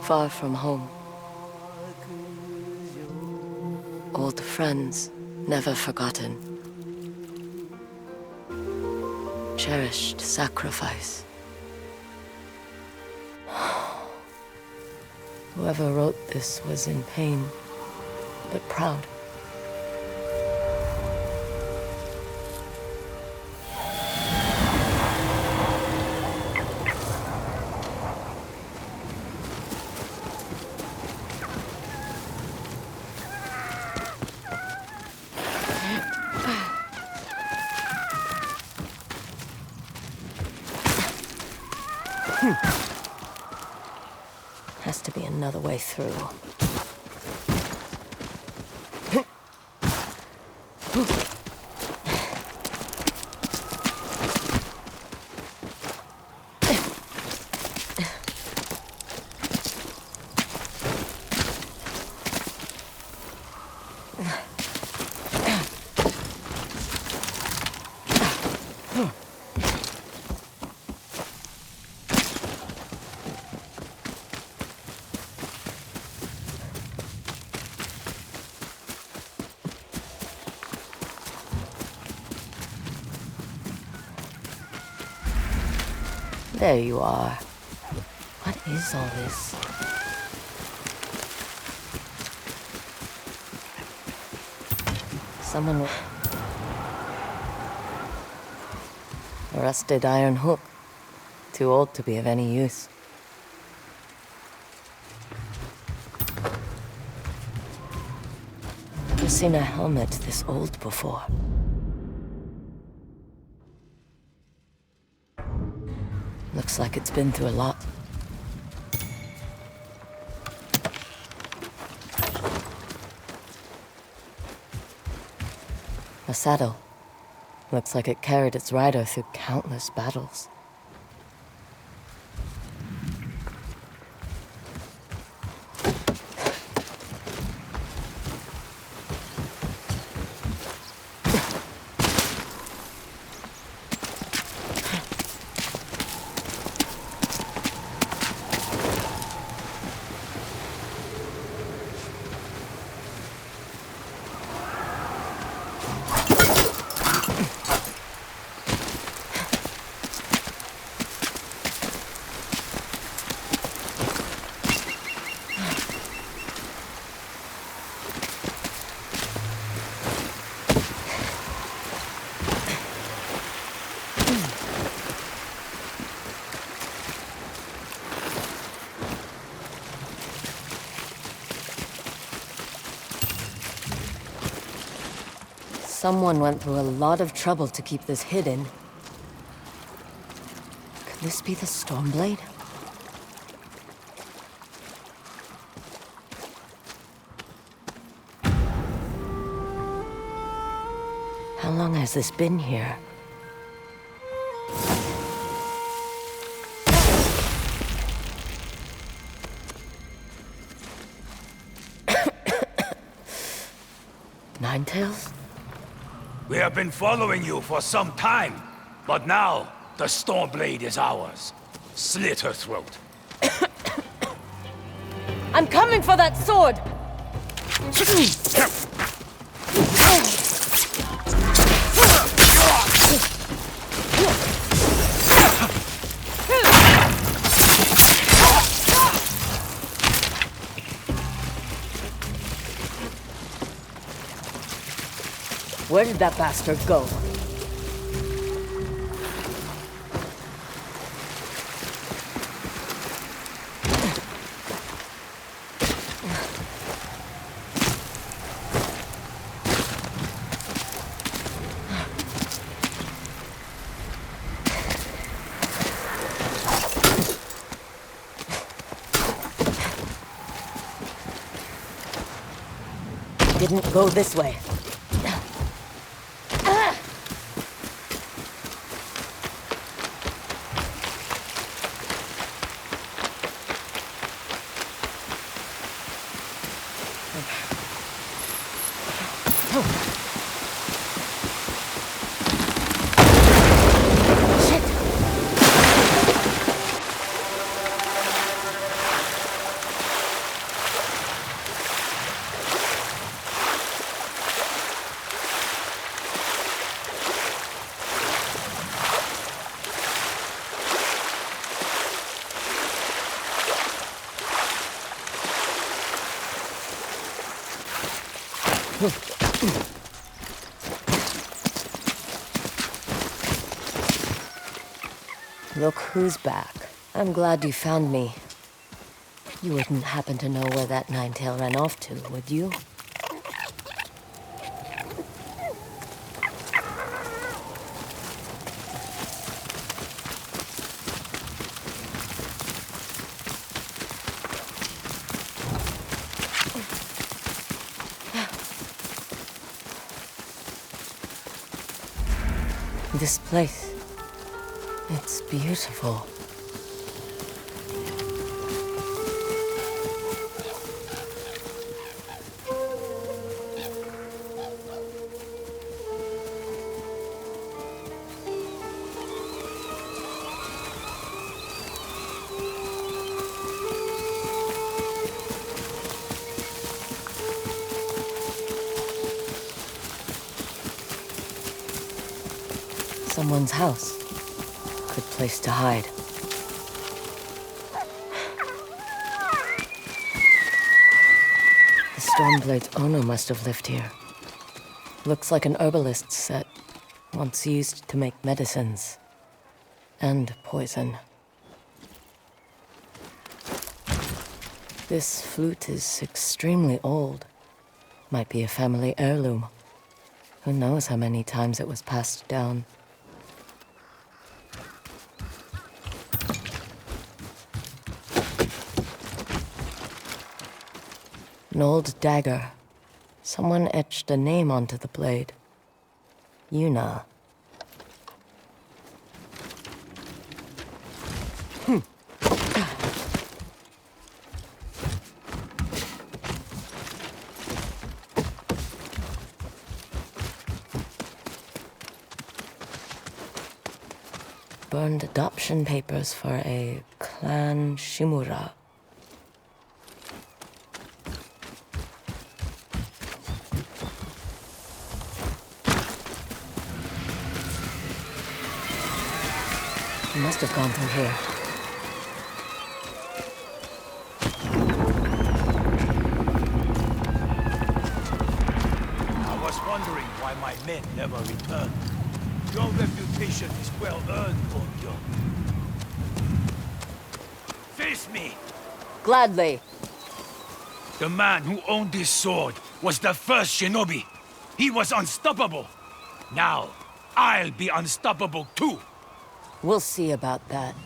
far from home. Old friends, never forgotten. Cherished sacrifice. Whoever wrote this was in pain, but proud. Has to be another way through. There you are. What is all this? Someone with a rusted iron hook. Too old to be of any use. Never seen a helmet this old before. Looks like it's been through a lot. A saddle. Looks like it carried its rider through countless battles. Someone went through a lot of trouble to keep this hidden. Could this be the Stormblade? How long has this been here? Ninetales? We have been following you for some time, but now the Stormblade is ours. Slit her throat. I'm coming for that sword! Where did that bastard go? Didn't go this way. Shit! Look who's back. I'm glad you found me. You wouldn't happen to know where that nine-tail ran off to, would you? This place, it's beautiful. Someone's house. Good place to hide. The Stormblade's owner must have lived here. Looks like an herbalist set, once used to make medicines. And poison. This flute is extremely old. Might be a family heirloom. Who knows how many times it was passed down. An old dagger. Someone etched a name onto the blade. Yuna. Burned adoption papers for a clan Shimura. He must have gone through here. I was wondering why my men never returned. Your reputation is well earned, Onyo. Face me! Gladly. The man who owned this sword was the first shinobi. He was unstoppable. Now, I'll be unstoppable too. We'll see about that.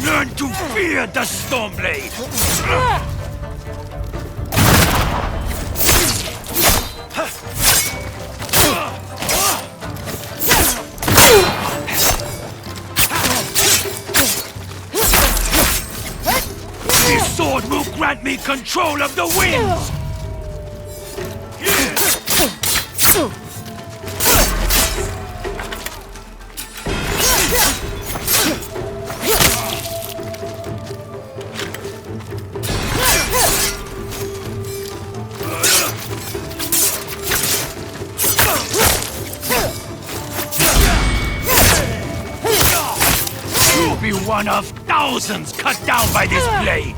Learn to fear the Stormblade! This sword will grant me control of the winds! You'll be one of thousands cut down by this blade!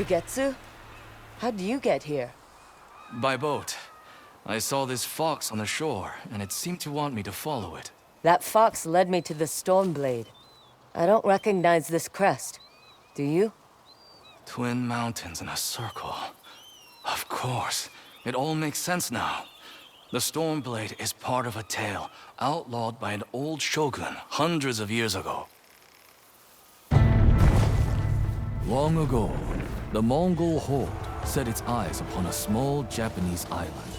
Ugetsu? How'd you get here? By boat. I saw this fox on the shore, and it seemed to want me to follow it. That fox led me to the Stormblade. I don't recognize this crest. Do you? Twin mountains in a circle. Of course. It all makes sense now. The Stormblade is part of a tale outlawed by an old shogun hundreds of years ago. Long ago, the Mongol horde set its eyes upon a small Japanese island.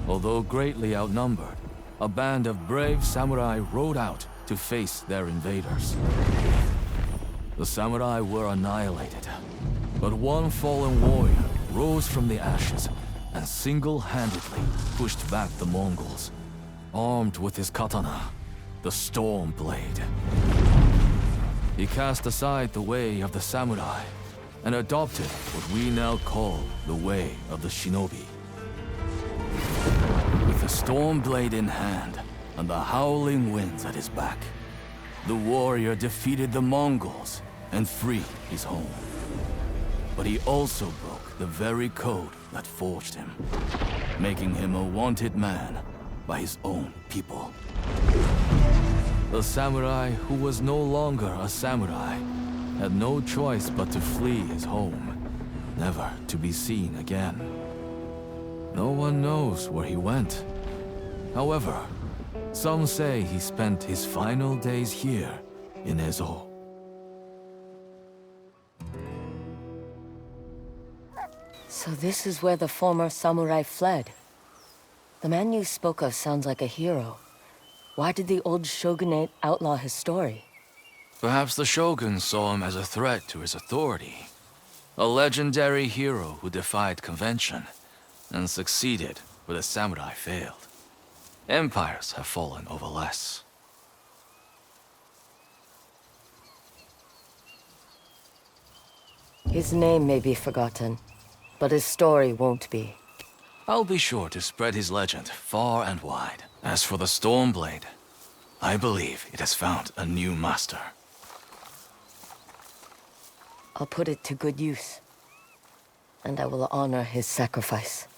Although greatly outnumbered, a band of brave samurai rode out to face their invaders. The samurai were annihilated, but one fallen warrior rose from the ashes and single-handedly pushed back the Mongols, armed with his katana, the Stormblade. He cast aside the way of the samurai and adopted what we now call the way of the shinobi. With the Stormblade in hand and the howling winds at his back, the warrior defeated the Mongols and freed his home. But he also broke the very code that forged him, making him a wanted man by his own people. The samurai who was no longer a samurai had no choice but to flee his home, never to be seen again. No one knows where he went. However, some say he spent his final days here in Ezo. So this is where the former samurai fled. The man you spoke of sounds like a hero. Why did the old shogunate outlaw his story? Perhaps the shogun saw him as a threat to his authority. A legendary hero who defied convention and succeeded where the samurai failed. Empires have fallen over less. His name may be forgotten, but his story won't be. I'll be sure to spread his legend far and wide. As for the Stormblade, I believe it has found a new master. I'll put it to good use, and I will honor his sacrifice.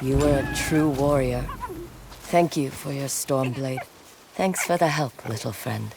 You were a true warrior. Thank you for your Stormblade. Thanks for the help, little friend.